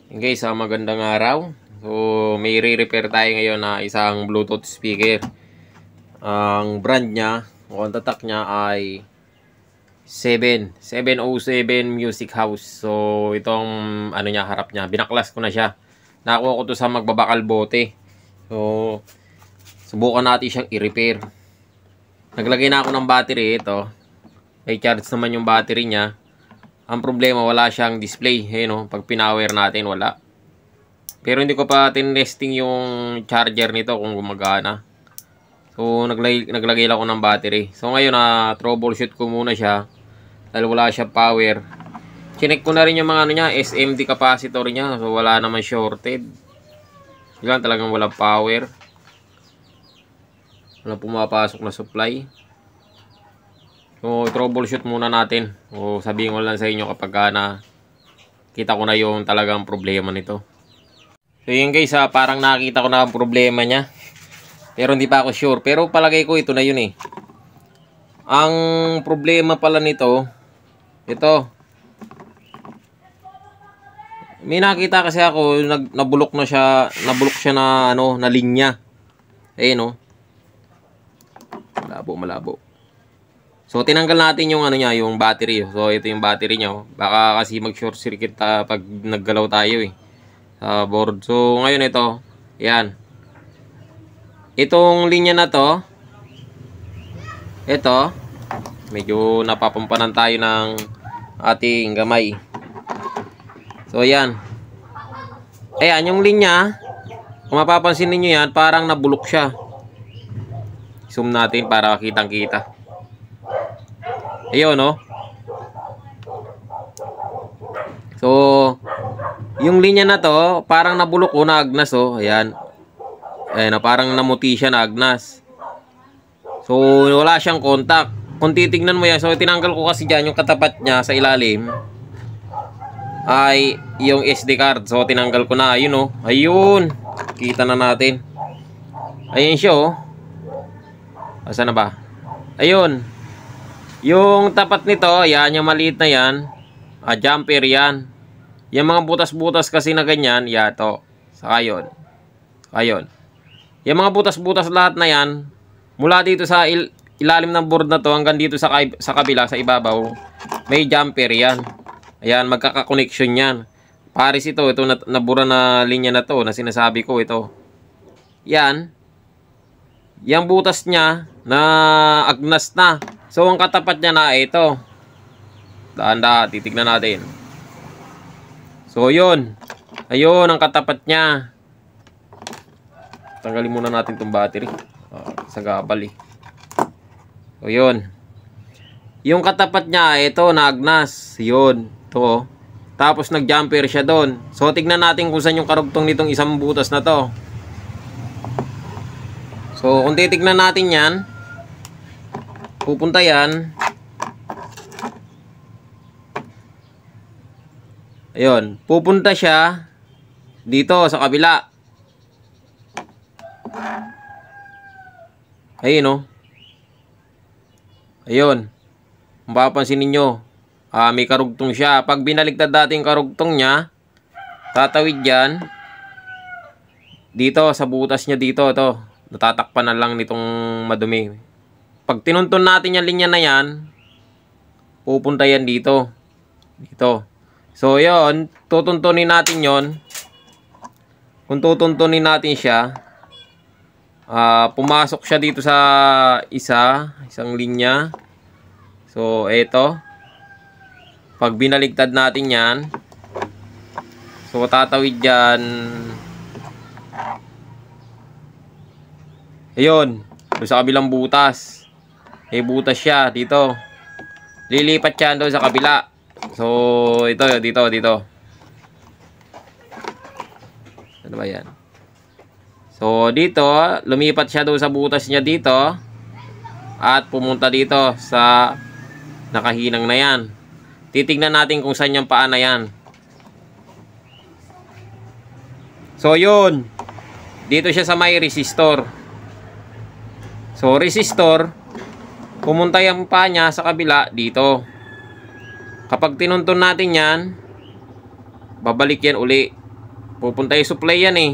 Guys, magandang araw. So, may re-repair tayo ngayon na isang Bluetooth speaker. Ang brand niya, o ang tatak niya ay 707 Music House. So, itong ano niya, harap niya. Binaklas ko na siya. Nakuha ko to sa magbabakal bote. So, subukan natin siyang i-repair. Naglagay na ako ng battery. Ito. May charge naman yung battery niya. Ang problema, wala siyang display. No? Pag pinower natin, wala. Pero hindi ko pa tinesting yung charger nito kung gumagana. So, naglagay lang ako ng battery. So, ngayon, troubleshoot ko muna siya. Dahil wala siya power. Chinek ko na rin yung mga ano niya, SMD capacitor niya. So, wala naman shorted. Yan, talagang wala power. Wala pumapasok na supply. So, troubleshoot muna natin. O, sabihin ko lang sa inyo kapag kita ko na yung talagang problema nito. So, yun guys, parang nakita ko na ang problema niya. Pero hindi pa ako sure. Pero palagay ko ito na yun eh. Ang problema pala nito, ito. May nakita kasi ako, nabulok siya na ano, na linya. Ayun oh. Malabo. So, tinanggal natin yung ano niya, yung battery. So, ito yung battery niya. Baka kasi mag-short circuit pag naggalaw tayo eh. Sa board. So, ngayon ito. Yan. Itong linya na to. Ito. Medyo napapampanan tayo ng ating gamay. So, yan. Ayan, yung linya. Kung mapapansin ninyo yan, parang nabulok siya. Zoom natin para kitang-kita. Ayun, no? So, yung linya na to, parang nabulok o naagnas, oh. Ayan. Ayan, parang namuti siya, naagnas. So, wala siyang contact. Kung titignan mo yan, so tinanggal ko kasi dyan, yung katapat niya sa ilalim, ay yung SD card. So, tinanggal ko na. Ayun, oh. Ayun. Kita na natin. Ayun siya, oh. Asa na ba? Ayun. Yung tapat nito, yan, yung maliit na yan, jumper yan. Yung mga butas-butas kasi na ganyan, to. Saka yun. Ayun. Yung mga butas-butas lahat na yan, mula dito sa ilalim ng board na to, hanggang dito sa kabila, sa ibabaw, may jumper yan. Ayan, magkaka-connection yan. Paris ito nabura na linya na to, na sinasabi ko ito. Yan. Yung butas niya, na agnas na. So, ang katapat niya na ito. Dahan-dahan, titignan natin. So, yun. Ayun, ang katapat niya. Tanggalin muna natin itong battery. Sa gabal eh. So, yun. Yung katapat niya, ito, naagnas. Yun. Ito. Tapos, nag-jumper siya doon. So, tignan natin kung saan yung karugtong nitong isang butas na to. So, kung titignan natin yan, pupunta yan. Ayun. Pupunta siya dito sa kabila. Ayun, no? Ayun. Kung papansin ninyo, may karugtong siya. Pag binaligtad natin karugtong niya, tatawid yan. Dito, sa butas niya dito, ito. Natatakpan na lang nitong madumi. Pag tinuntun natin yung linya na yan, pupunta yan dito. Dito. So, yun. Tutuntunin natin yon. Kung tutuntunin natin siya, pumasok siya dito sa isang linya. So, eto. Pag binaligtad natin yan, so, tatawid dyan. Ayun. Doon sa kabilang butas. May butas siya dito. Lilipat siya doon sa kabila. So, ito, dito. Ano ba yan? So, dito, lumipat siya doon sa butas niya dito. At pumunta dito sa nakahinang na yan. Titignan natin kung saan yung paa na yan. So, yun. Dito siya sa may resistor. So, resistor, pumunta yung paa niya sa kabila dito. Kapag tinuntun natin yan, babalik yan uli. pupunta yung supply yan eh.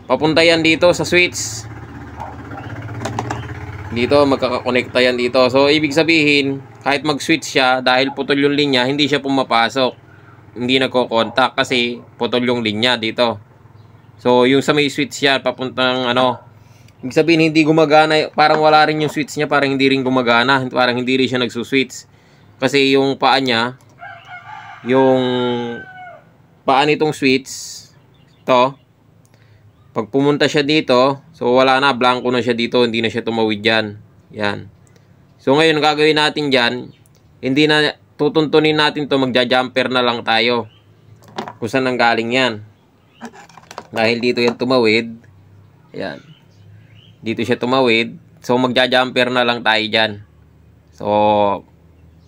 Papunta yan dito sa switch. Dito, magkakakonekta yan dito. So, ibig sabihin, kahit mag-switch siya, dahil putol yung linya, hindi siya pumapasok. Hindi nagko-contact kasi putol yung linya dito. So, yung sa may switch siya, papuntang ano, ibig sabihin, hindi gumagana. Parang wala rin yung switch niya, parang hindi rin gumagana. Parang hindi rin siya nagsuswitch. Kasi yung paa niya, yung paa nitong switch, to, pag pumunta siya dito, so wala na, blanco na siya dito, hindi na siya tumawid dyan. Yan. So ngayon, gagawin natin dyan, hindi na, tutuntunin natin to, magja-jumper na lang tayo. Kung saan nanggaling yan. Dahil dito yan tumawid. Yan. Dito siya tumawid. So magja-jumper na lang tayo dyan. So,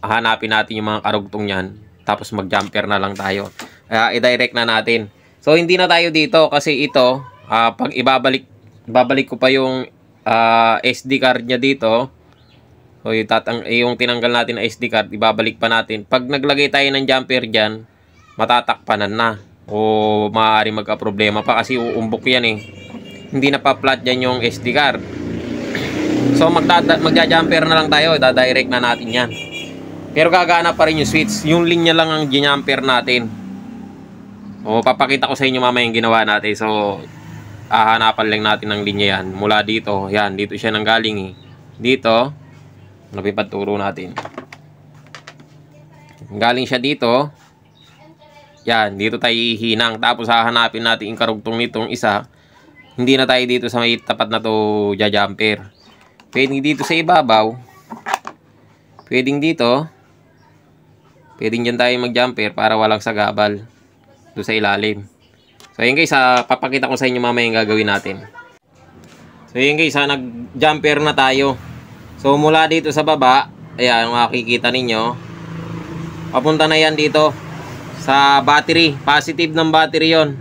hanapin natin yung mga karugtong yan. Tapos mag-jumper na lang tayo. I-direct na natin. So hindi na tayo dito kasi ito, pag babalik ko pa yung SD card niya dito. So yung tinanggal natin na SD card, ibabalik pa natin. Pag naglagay tayo ng jumper dyan, matatakpanan na. O maaari magka-problema pa kasi uumbok yan eh. Hindi na pa-flat dyan yung SD card. So magja-jumper na lang tayo, i-direct na natin yan. Pero gagana pa rin yung switch. Yung linya lang ang jumper natin. O papakita ko sa inyo mamaya yung ginawa natin. So hanapan lang natin ng linya yan. Mula dito, yan, dito siya nanggaling eh. Dito, napipaturo natin. Galing siya dito. Yan, dito tayo hihinang. Tapos hahanapin natin yung karugtong nitong isa. Hindi na tayo dito sa may tapat na to jumper. Pwedeng dito sa ibabaw. Pwedeng dito. Pwedeng dyan tayo mag-jumper para walang sagabal. Doon sa ilalim. So yun guys, papakita ko sa inyo mamaya yung gagawin natin. So yun guys, nag-jumper na tayo. So mula dito sa baba, ayan, makikita ninyo, papunta na yan dito sa battery. Positive ng battery yon.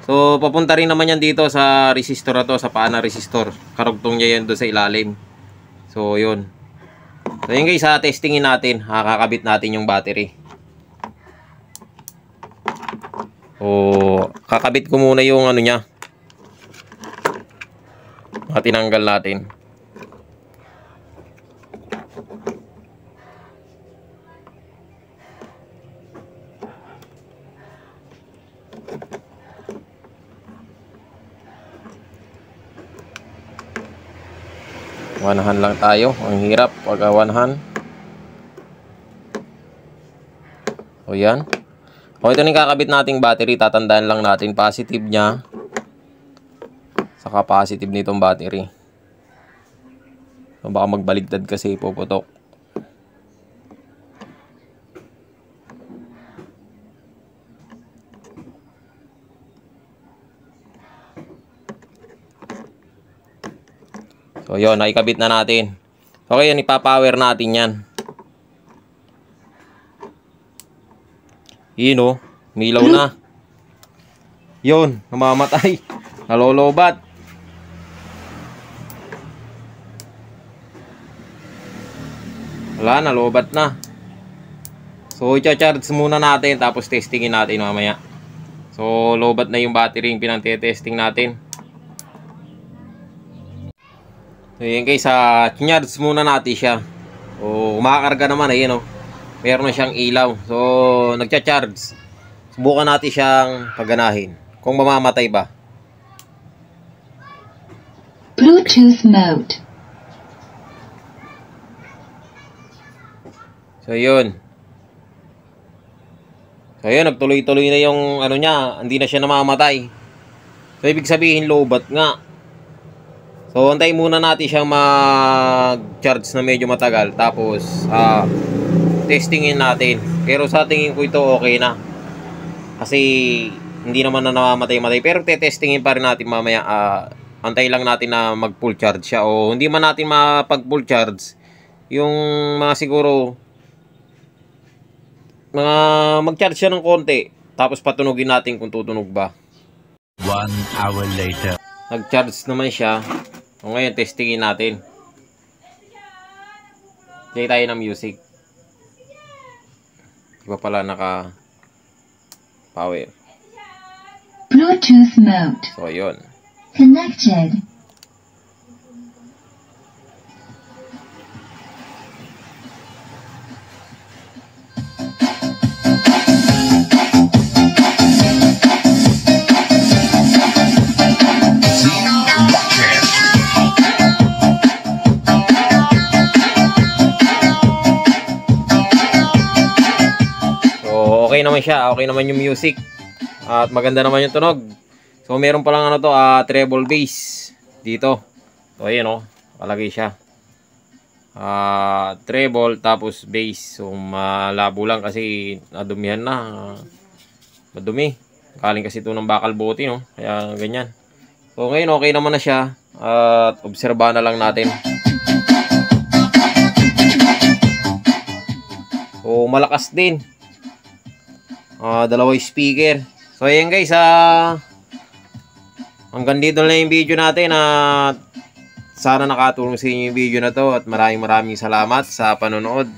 So papunta rin naman yan dito sa resistor na to, sa paa na resistor. Karugtong niya yan doon sa ilalim. So yun. So yun guys, testingin natin. Kakabit natin yung battery. O kakabit ko muna yung ano niya. Tinanggal natin. One hand lang tayo. Ang hirap pag one hand. O yan. O ito na yung kakabit nating battery. Tatandaan lang natin positive niya. Saka positive nitong battery. So baka magbaligtad kasi puputok. So yun, naikabit na natin. Okay, yan, ipapower natin yan. Yun o, milaw na. Yun, namamatay. Nalolobat. Wala, nalobat na. So, i-charge muna natin, tapos testingin natin mamaya. So, lobat na yung battery yung pinang-testing natin. So, yun guys, charge muna natin siya. O, umakarga naman, ayun o. Meron na siyang ilaw. So, nagcha-charge. Subukan natin siyang paganahin. Kung mamamatay ba. Bluetooth mode. So, yun. So, yun. Nagtuloy-tuloy na yung ano niya. Hindi na siya namamatay. So, ibig sabihin, lobat nga. So, antayin muna natin siyang mag-charge na medyo matagal. Tapos, testingin natin. Pero sa tingin ko ito okay na. Kasi, hindi naman na namamatay-matay. Pero testingin pa rin natin mamaya. Antayin lang natin na mag-full charge siya. O hindi man natin mapag-full charge. Yung mga siguro, mga mag-charge siya ng konti. Tapos patunugin natin kung tutunog ba. 1 hour later. Nag-charge naman siya. O ngayon, testingin natin. Play tayo ng music. Iba pala Power. Bluetooth mode. So, yun. Connected. Okay naman siya, okay naman yung music at maganda naman yung tunog. So meron pa lang ano to, treble bass dito. So ayan oh, palagay siya. Treble tapos bass. So malabo lang kasi nadumihan na. Madumi. Galing kasi ito ng bakal bote, no? Kaya ganyan. So ngayon okay naman na siya at obserbahan na lang natin. So malakas din. Dalawang speaker. So ayan guys, hanggang dito na yung video natin at sana nakatulong sa inyo yung video na to at maraming salamat sa panonood.